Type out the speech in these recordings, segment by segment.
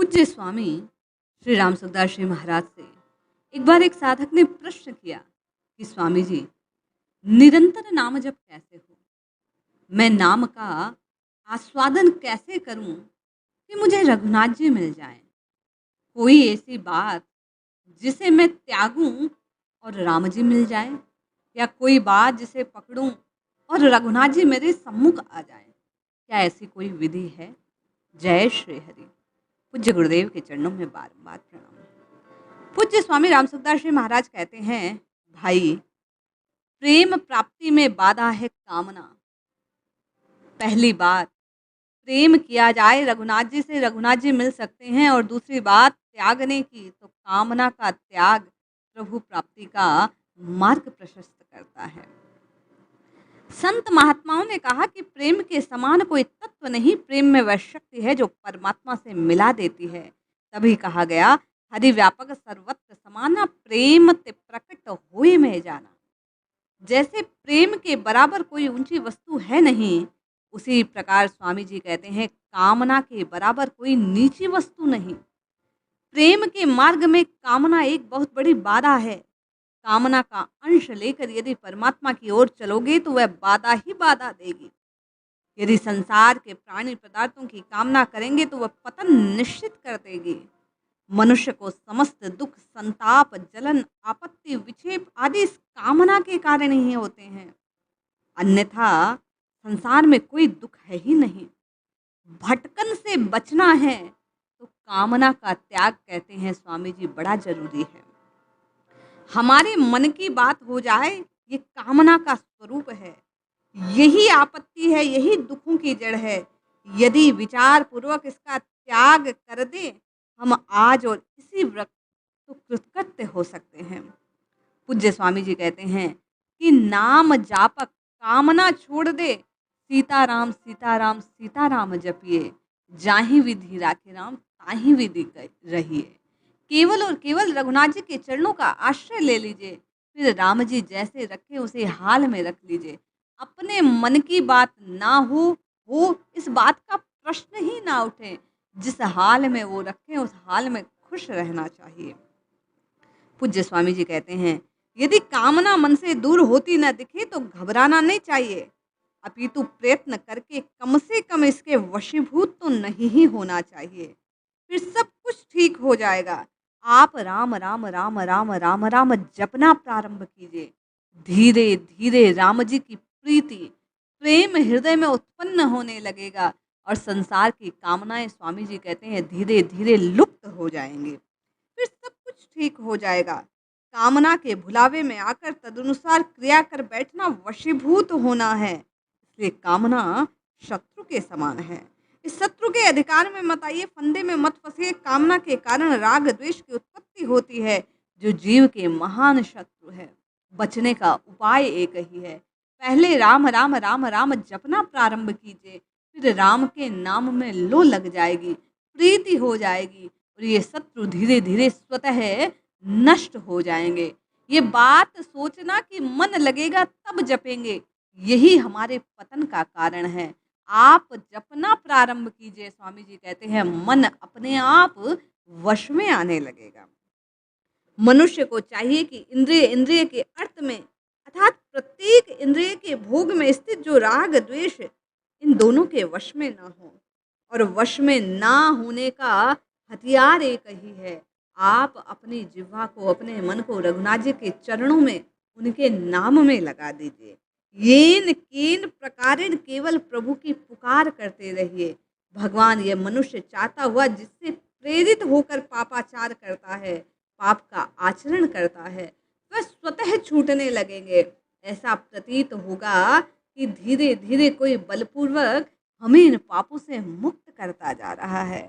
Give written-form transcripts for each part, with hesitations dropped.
पूज्य स्वामी श्री राम सुखदास जी महाराज से एक बार एक साधक ने प्रश्न किया कि स्वामी जी, निरंतर नाम जप कैसे हो? मैं नाम का आस्वादन कैसे करूं कि मुझे रघुनाथ जी मिल जाएं? कोई ऐसी बात जिसे मैं त्यागूं और राम जी मिल जाएं, या कोई बात जिसे पकड़ूं और रघुनाथ जी मेरे सम्मुख आ जाएं? क्या ऐसी कोई विधि है? जय श्री हरि। पूज्य गुरुदेव के चरणों में बार-बार प्रणाम। पूज्य स्वामी राम सुखदास जी महाराज कहते हैं, भाई, प्रेम प्राप्ति में बाधा है कामना। पहली बात, प्रेम किया जाए रघुनाथ जी से, रघुनाथ जी मिल सकते हैं। और दूसरी बात त्यागने की, तो कामना का त्याग प्रभु प्राप्ति का मार्ग प्रशस्त करता है। संत महात्माओं ने कहा कि प्रेम के समान कोई तत्व नहीं, प्रेम में वह शक्ति है जो परमात्मा से मिला देती है। तभी कहा गया, हरि व्यापक सर्वत्र समाना, प्रेम ते प्रकट होए में जाना। जैसे प्रेम के बराबर कोई ऊंची वस्तु है नहीं, उसी प्रकार स्वामी जी कहते हैं, कामना के बराबर कोई नीची वस्तु नहीं। प्रेम के मार्ग में कामना एक बहुत बड़ी बाधा है। कामना का अंश लेकर यदि परमात्मा की ओर चलोगे तो वह बाधा ही बाधा देगी। यदि संसार के प्राणी पदार्थों की कामना करेंगे तो वह पतन निश्चित कर देगी। मनुष्य को समस्त दुख, संताप, जलन, आपत्ति, विक्षेप आदि इस कामना के कारण ही होते हैं, अन्यथा संसार में कोई दुख है ही नहीं। भटकन से बचना है तो कामना का त्याग, कहते हैं स्वामी जी, बड़ा जरूरी है। हमारे मन की बात हो जाए, ये कामना का स्वरूप है। यही आपत्ति है, यही दुखों की जड़ है। यदि विचार पूर्वक इसका त्याग कर दे, हम आज और इसी वक्त तो कृतकृत्य हो सकते हैं। पूज्य स्वामी जी कहते हैं कि नाम जापक कामना छोड़ दे, सीताराम सीताराम सीताराम जपिए, जाहि विधि राखे राम ताहि विधि रहिए। केवल और केवल रघुनाथ जी के चरणों का आश्रय ले लीजिए, फिर राम जी जैसे रखे उसे हाल में रख लीजिए। अपने मन की बात ना हो इस बात का प्रश्न ही ना उठे। जिस हाल में वो रखे उस हाल में खुश रहना चाहिए। पूज्य स्वामी जी कहते हैं, यदि कामना मन से दूर होती न दिखे तो घबराना नहीं चाहिए, अपितु प्रयत्न करके कम से कम इसके वशीभूत तो नहीं ही होना चाहिए। फिर सब कुछ ठीक हो जाएगा। आप राम राम राम राम राम राम जपना प्रारंभ कीजिए। धीरे धीरे राम जी की प्रीति, प्रेम हृदय में उत्पन्न होने लगेगा और संसार की कामनाएं, स्वामी जी कहते हैं, धीरे धीरे लुप्त हो जाएंगी। फिर सब कुछ ठीक हो जाएगा। कामना के भुलावे में आकर तदनुसार क्रिया कर बैठना वशीभूत होना है। इसलिए कामना शत्रु के समान है। इस शत्रु के अधिकार में मत आइए, फंदे में मत फंसिए। कामना के कारण राग द्वेष की उत्पत्ति होती है, जो जीव के महान शत्रु है। बचने का उपाय एक ही है, पहले राम राम राम राम जपना प्रारंभ कीजिए। फिर राम के नाम में लो लग जाएगी, प्रीति हो जाएगी और ये शत्रु धीरे धीरे स्वतः नष्ट हो जाएंगे। ये बात सोचना कि मन लगेगा तब जपेंगे, यही हमारे पतन का कारण है। आप जपना प्रारंभ कीजिए, स्वामी जी कहते हैं, मन अपने आप वश में आने लगेगा। मनुष्य को चाहिए कि इंद्रिय इंद्रिय के अर्थ में, अर्थात प्रत्येक इंद्रिय के भोग में स्थित जो राग द्वेष, इन दोनों के वश में ना हो। और वश में ना होने का हथियार एक ही है, आप अपनी जिह्वा को, अपने मन को रघुनाथ जी के चरणों में, उनके नाम में लगा दीजिए। येन केन प्रकारेण केवल प्रभु की पुकार करते रहिए। भगवान यह मनुष्य चाहता हुआ जिससे प्रेरित होकर पापाचार करता है, पाप का आचरण करता है, वह स्वतः छूटने लगेंगे। ऐसा प्रतीत होगा कि धीरे धीरे कोई बलपूर्वक हमें इन पापों से मुक्त करता जा रहा है।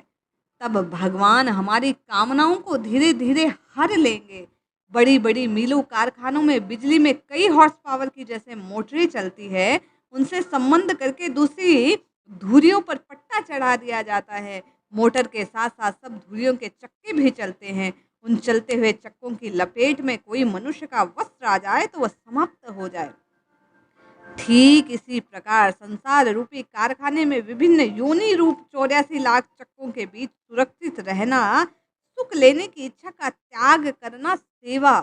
तब भगवान हमारी कामनाओं को धीरे धीरे हर लेंगे। बड़ी बड़ी मिलों, कारखानों में बिजली में कई हॉर्स पावर की जैसे मोटरें चलती है, उनसे संबंध करके दूसरी धुरियों पर पट्टा चढ़ा दिया जाता है। मोटर के साथ साथ सब धुरियों के चक्के भी चलते हैं। उन चलते हुए चक्कों की लपेट में कोई मनुष्य का वस्त्र आ जाए तो वह समाप्त हो जाए। ठीक इसी प्रकार संसार रूपी कारखाने में विभिन्न योनि रूप 84 लाख चक्रों के बीच सुरक्षित रहना, सुख लेने की इच्छा का त्याग करना सेवा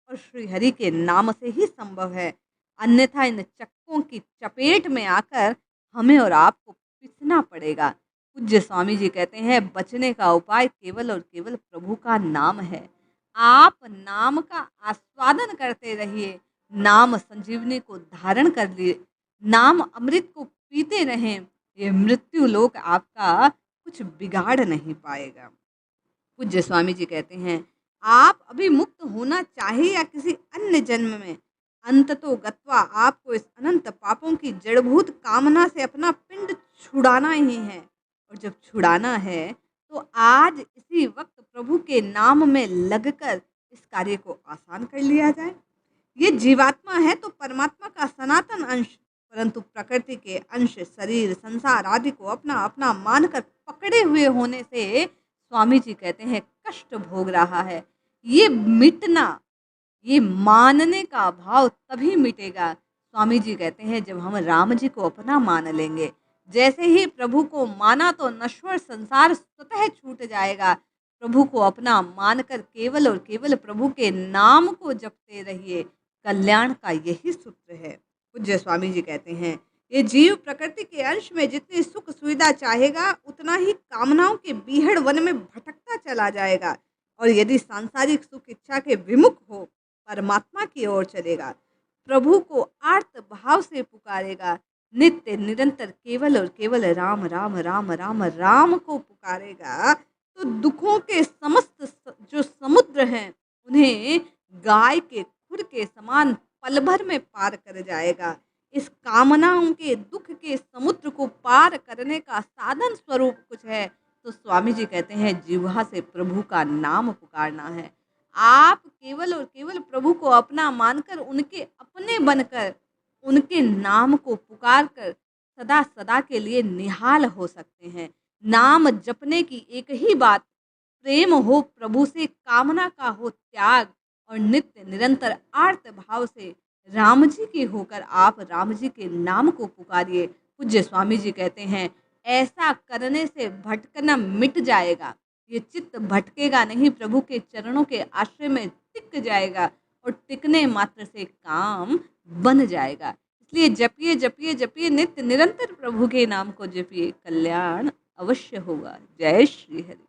और श्रीहरि के नाम से ही संभव है। अन्यथा इन चक्रों की चपेट में आकर हमें और आपको पिसना पड़ेगा। पूज्य स्वामी जी कहते हैं, बचने का उपाय केवल और केवल प्रभु का नाम है। आप नाम का आस्वादन करते रहिए, नाम संजीवनी को धारण कर लिए, नाम अमृत को पीते रहें। ये मृत्यु लोक आपका कुछ बिगाड़ नहीं पाएगा। पूज्य स्वामी जी कहते हैं, आप अभी मुक्त होना चाहिए या किसी अन्य जन्म में, अंततो गत्वा आपको इस अनंत पापों की जड़भूत कामना से अपना पिंड छुड़ाना ही है। और जब छुड़ाना है तो आज इसी वक्त प्रभु के नाम में लगकर इस कार्य को आसान कर लिया जाए। ये जीवात्मा है तो परमात्मा का सनातन अंश, परंतु प्रकृति के अंश शरीर संसार आदि को अपना अपना मानकर पकड़े हुए होने से स्वामी जी कहते हैं कष्ट भोग रहा है। ये मिटना, ये मानने का भाव तभी मिटेगा, स्वामी जी कहते हैं, जब हम राम जी को अपना मान लेंगे। जैसे ही प्रभु को माना तो नश्वर संसार स्वतः छूट जाएगा। प्रभु को अपना मानकर केवल और केवल प्रभु के नाम को जपते रहिए, कल्याण का यही सूत्र है। पूज्य स्वामी जी कहते हैं, ये जीव प्रकृति के अंश में जितनी सुख सुविधा चाहेगा उतना ही कामनाओं के बीहड़ वन में भटकता चला जाएगा, और यदि सांसारिक सुख इच्छा के विमुख हो परमात्मा की ओर चलेगा, प्रभु को आर्त भाव से पुकारेगा, नित्य निरंतर केवल और केवल राम राम राम राम राम को पुकारेगा, तो दुखों के समस्त जो समुद्र हैं उन्हें गाय के खुर के समान पल भर में पार कर जाएगा। इस कामनाओं के दुख के समुद्र को पार करने का साधन स्वरूप कुछ है तो स्वामी जी कहते हैं जिह्वा से प्रभु का नाम पुकारना है। आप केवल और केवल प्रभु को अपना मानकर उनके अपने बनकर उनके नाम को पुकार कर सदा सदा के लिए निहाल हो सकते हैं। नाम जपने की एक ही बात, प्रेम हो प्रभु से, कामना का हो त्याग, और नित्य निरंतर आर्त भाव से राम जी के होकर आप राम जी के नाम को पुकारिए। पूज्य स्वामी जी कहते हैं ऐसा करने से भटकना मिट जाएगा, ये चित्त भटकेगा नहीं, प्रभु के चरणों के आश्रय में टिक जाएगा और टिकने मात्र से काम बन जाएगा। इसलिए जपिए जपिए जपिए, नित्य निरंतर प्रभु के नाम को जपिए, कल्याण अवश्य होगा। जय श्री हरि।